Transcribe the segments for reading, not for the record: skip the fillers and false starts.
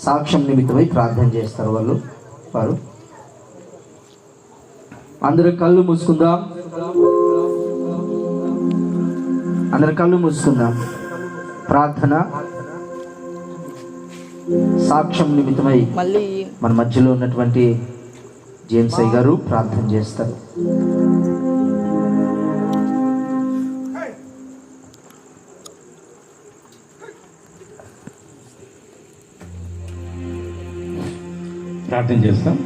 సాక్ష్యం నిమిత్తమై ప్రార్థన చేస్తారు వారు. అందరూ కళ్ళు మూసుకుందాం. ప్రార్థన సాక్ష్యం నిమిత్తమై మన మధ్యలో ఉన్నటువంటి జేమ్స్ అయ్య గారు ప్రార్థన చేస్తారు. ప్రార్థన చేస్తాం.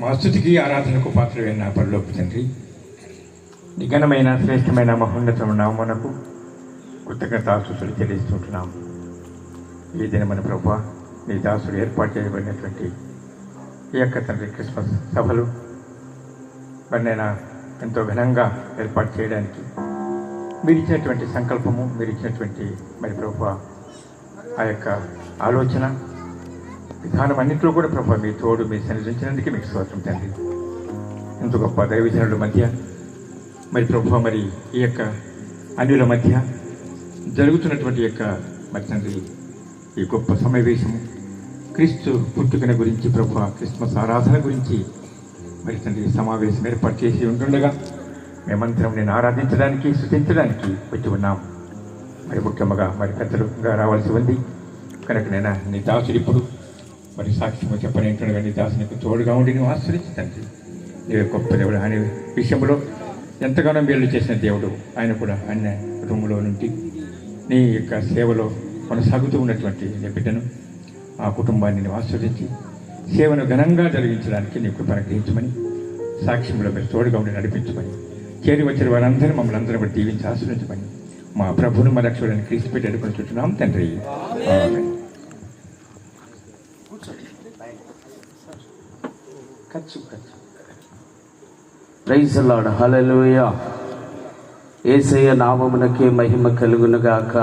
మా స్తుతికి ఆరాధనకు పాత్రమైన నా పరలోక తండ్రి, నిఘనమైన శ్రేష్టమైన మహోన్నతమైన నామమునకు కృతజ్ఞతాస్తుతులు చెల్లిస్తుంటున్నాం. ఈ దినమైన ప్రభువా, నీ దాసుడు ఏర్పాటు చేయబడినటువంటి ఈ యొక్క తండ్రి క్రిస్మస్ సభలు నైనా ఎంతో ఘనంగా ఏర్పాటు చేయడానికి మీరు ఇచ్చినటువంటి సంకల్పము, మీరు ఇచ్చినటువంటి మరి ప్రభువా ఆ యొక్క ఆలోచన విధానం అన్నింటిలో కూడా ప్రభువా మీ తోడు మీ సన్నిధించినందుకే మీకు స్తోత్రం తండ్రి. ఇంత గొప్ప దైవజనుల మధ్య మరి ప్రభువా మరి ఈ యొక్క అన్యుల మధ్య జరుగుతున్నటువంటి యొక్క మరి తండ్రి ఈ గొప్ప సమావేశము క్రీస్తు పుట్టుకల గురించి ప్రభువా క్రిస్మస్ ఆరాధన గురించి మరి తండ్రి సమావేశం ఏర్పాటు చేసి ఉంటుండగా మేమంతరం నేను ఆరాధించడానికి స్తుతించడానికి వచ్చి ఉన్నాం. మరి ముఖ్యంగా మరి పెద్దలుగా రావాల్సి ఉంది కనుక నేను నీ దాసుడు ఇప్పుడు మరి సాక్ష్యం చెప్పనేంటుండగా నీ దాసునికి తోడుగా ఉండి నువ్వు ఆశ్రయించి తండ్రి నీవే గొప్ప దేవుడు అనే విషయంలో ఎంతగానో మేలు చేసిన దేవుడు. ఆయన కూడా అన్న కుటుంబంలో నుండి నీ యొక్క సేవలో కొనసాగుతూ ఉన్నటువంటి నీ బిడ్డను ఆ కుటుంబాన్ని నువ్వు ఆస్వాదించి సేవను ఘనంగా జరిగించడానికి నీ కృపను గ్రహించమని సాక్ష్యంలో మీరు తోడుగా ఉండి నడిపించమని చేరి వచ్చిన వారందరూ మమ్మల్ని అందరూ బట్టి దీవించి ఆశ్రయించమని మా ప్రభువును మా రక్షకుడిని క్రీస్తు పెట్టి అడుగుని చుట్టున్నాం తండ్రి. Praise the Lord. హల్లెలూయా. యేసయ్య నామమునకే మహిమ కలుగును గాక.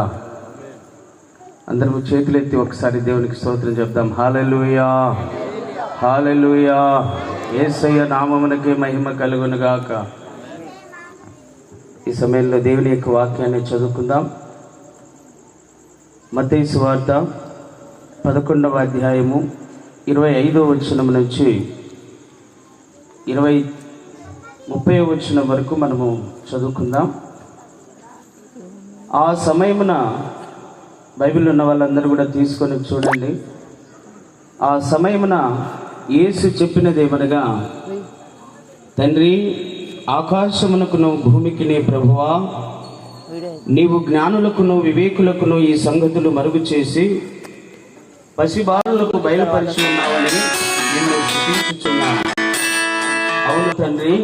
అందరూ చేతులెత్తి ఒకసారి దేవునికి స్తోత్రం చెప్దాం. హల్లెలూయా, హల్లెలూయా. యేసయ్య నామమునకే మహిమ కలుగును గాక. ఈ సమయంలో దేవుని యొక్క వాక్యాన్ని చదువుకుందాం. మత్తయి సువార్త 11వ అధ్యాయము 25వ వచనం నుంచి 30వ వచనం వరకు మనము చదువుకుందాం. ఆ సమయమున బైబిల్ ఉన్న వాళ్ళందరూ కూడా తీసుకొని చూడండి. ఆ సమయమున యేసు చెప్పినదేమనగా, తండ్రి, ఆకాశమునకును భూమికిని ప్రభువా, నీవు జ్ఞానులకును వివేకులకును ఈ సంగతులు మరుగు చేసి పసిబాలులకు బయలుపరిచి ఉన్నావని నిన్ను స్తుతించుచున్నాను. అవును తండ్రి,